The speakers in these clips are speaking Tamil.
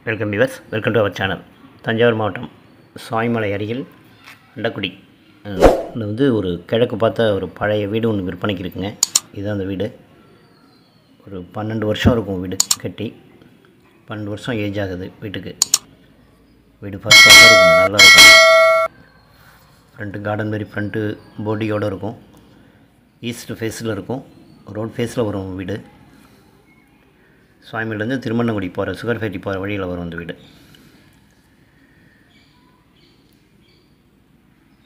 Welcome viewers, welcome to our channel. Thanjavur மாவட்டம் சாய்மலை அருகில் அண்டக்குடி ஒரு கிழக்கு பார்த்த ஒரு பழைய வீடு ஒன்று விற்பனைக்கு இருக்குங்க. இதுதான் அந்த வீடு. ஒரு 12 வருஷம் இருக்கும் வீடு கட்டி. 12 வருஷம் ஏஜ் ஆகுது வீட்டுக்கு. வீடு ஃபர்ஸ்ட் கிளாஸாக இருக்குங்க, நல்லா இருக்கும். ஃப்ரண்ட்டு கார்டன் மாதிரி ஃப்ரண்ட்டு போர்டியோடு இருக்கும். ஈஸ்ட் ஃபேஸில் இருக்கும், ரோட் ஃபேஸில் வரும் வீடு. சுவாமிலேருந்து திருமணங்குடி போகிற சுகர் ஃபேக்ட்ரி போகிற வழியில் வரும் அந்த வீடு.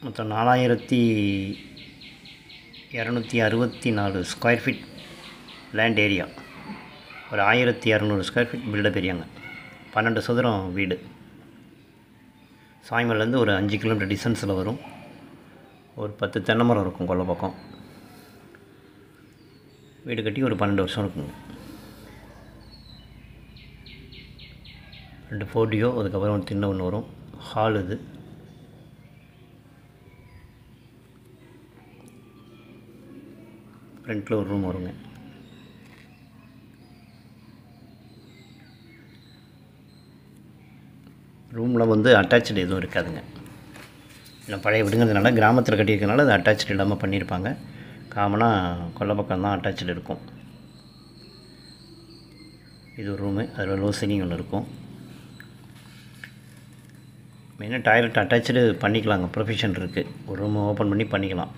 மொத்தம் 4264 ஸ்கொயர் ஃபீட் லேண்ட் ஏரியா. ஒரு 1200 ஸ்கொயர் ஃபீட் பில்டப் ஏரியாங்க. 12 சதுரம் வீடு. சாய்மலேருந்து ஒரு 5 கிலோமீட்டர் டிஸ்டன்ஸில் வரும். ஒரு 10 தென்னை மரம் இருக்கும் கொல்லை பக்கம். வீடு கட்டி ஒரு 12 வருஷம் இருக்குங்க. 2 போர்டியோ, அதுக்கப்புறம் ஒரு திண்ணை ஒன்று வரும். ஹால் இது. ஃப்ரண்ட்டில் ஒரு ரூம் வருங்க. ரூமில் அட்டாச்சு எதுவும் இருக்காதுங்க. இல்லை பழைய வீடுங்கிறதுனால கிராமத்தில் கட்டியிருக்கனால அது அட்டாச்சு இல்லாமல் பண்ணியிருப்பாங்க. காமனாக கொல்லை பக்கம் தான் அட்டாச்சு இருக்கும். இது ஒரு ரூமு. அதில் லோ சீலிங் ஒன்று இருக்கும். மெயினாக டாய்லெட் அட்டாச்சு பண்ணிக்கலாங்க, ப்ரொஃபிஷன் இருக்குது. ஒரு ரூம் ஓப்பன் பண்ணி பண்ணிக்கலாம்.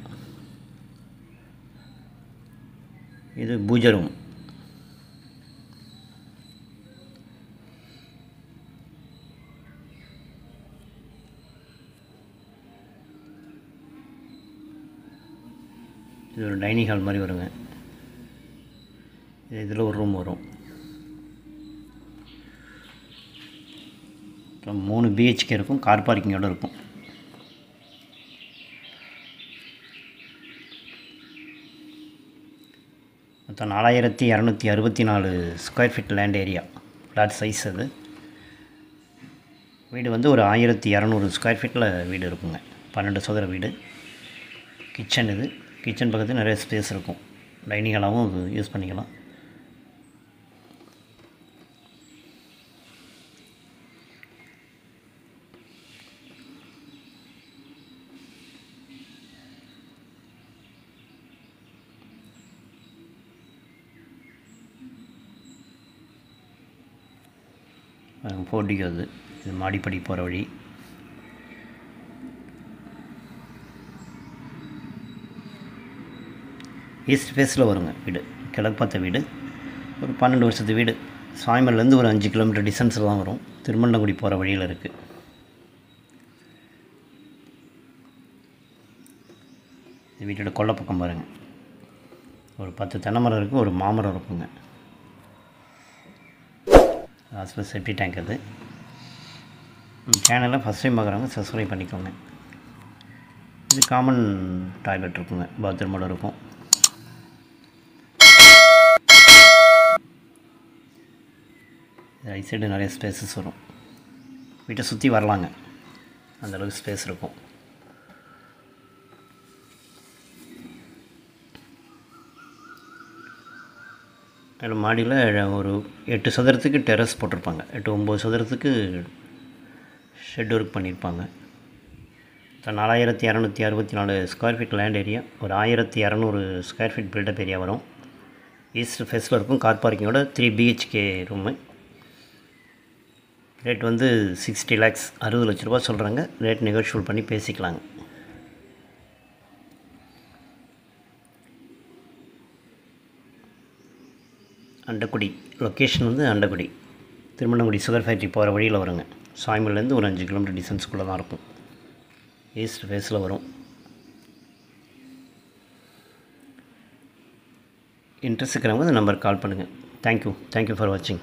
இது பூஜை ரூம். இது ஒரு டைனிங் ஹால் மாதிரி வருங்க. இதில் ஒரு ரூம் வரும். 3 BHK இருக்கும். கார் பார்க்கிங்கோடு இருக்கும். மொத்தம் 4264 square feet land area. Flat size அது. வீடு ஒரு 1200 ஸ்கொயர் ஃபீட்டில் வீடு இருக்குங்க. 12 சதுர வீடு. கிச்சன் இது. கிச்சன் பக்கத்தில் நிறைய ஸ்பேஸ் இருக்கும். டைனிங் ஹாலாகவும் இது யூஸ் பண்ணிக்கலாம். போர்டிகோ அது. இது மாடிப்படி போகிற வழி. ஈஸ்ட் ஃபேஸில் வருங்க வீடு. கிழக்கு பார்த்த வீடு. ஒரு 12 வருஷத்து வீடு. சாய்மலேருந்து ஒரு 5 கிலோமீட்டர் டிஸ்டன்ஸில் தான் வரும். திருமணங்குடி போகிற வழியில் இருக்குது. இந்த வீட்டோட கொல்லை பக்கம் பாருங்கள். ஒரு 10 தென்னை மரம் இருக்குது, ஒரு மாமரம் இருக்குங்க. ஆஸ்பெஸ் செப்டி டேங்க் அது. சேனலை ஃபஸ்ட் டைம் பார்க்குறவங்க சப்ஸ்கிரைப் பண்ணிக்கோங்க. இது காமன் டாய்லெட் இருக்குங்க, பாத்ரூமோடு இருக்கும். ரைட் சைடு நிறைய ஸ்பேஸஸ் வரும். வீட்டை சுற்றி வரலாங்க, அந்தளவுக்கு ஸ்பேஸ் இருக்கும். அதில் மாடியில் ஒரு 8 சதுரத்துக்கு டெரஸ் போட்டிருப்பாங்க. 8-9 சதுரத்துக்கு ஷெட் ஒர்க் பண்ணியிருப்பாங்க. 4264 ஸ்கொயர் ஃபீட் லேண்ட் ஏரியா. ஒரு 1200 ஸ்கொயர் ஃபீட் பில்டப் ஏரியா வரும். ஈஸ்ட் ஃபேஸில் இருக்கும். கார் பார்க்கிங்கோட 3 BHK ரூமு. ரேட் 60 lakhs, 60 லட்ச ரூபா சொல்கிறாங்க. ரேட் நெகோஷியபிள் பண்ணி பேசிக்கலாங்க. Andakudi location Andakudi. Thirumanangudi sugar factory போகிற வழியில் வருங்க. சாய்மலேருந்து ஒரு 5 கிலோமீட்டர் டிஸ்டன்ஸ்குள்ளே தான் இருக்கும். ஈஸ்ட் ஃபேஸில் வரும். இன்ட்ரெஸ்ட் இருக்கிறவங்க இந்த நம்பருக்கு கால் பண்ணுங்கள். தேங்க்யூ ஃபார் வாட்சிங்.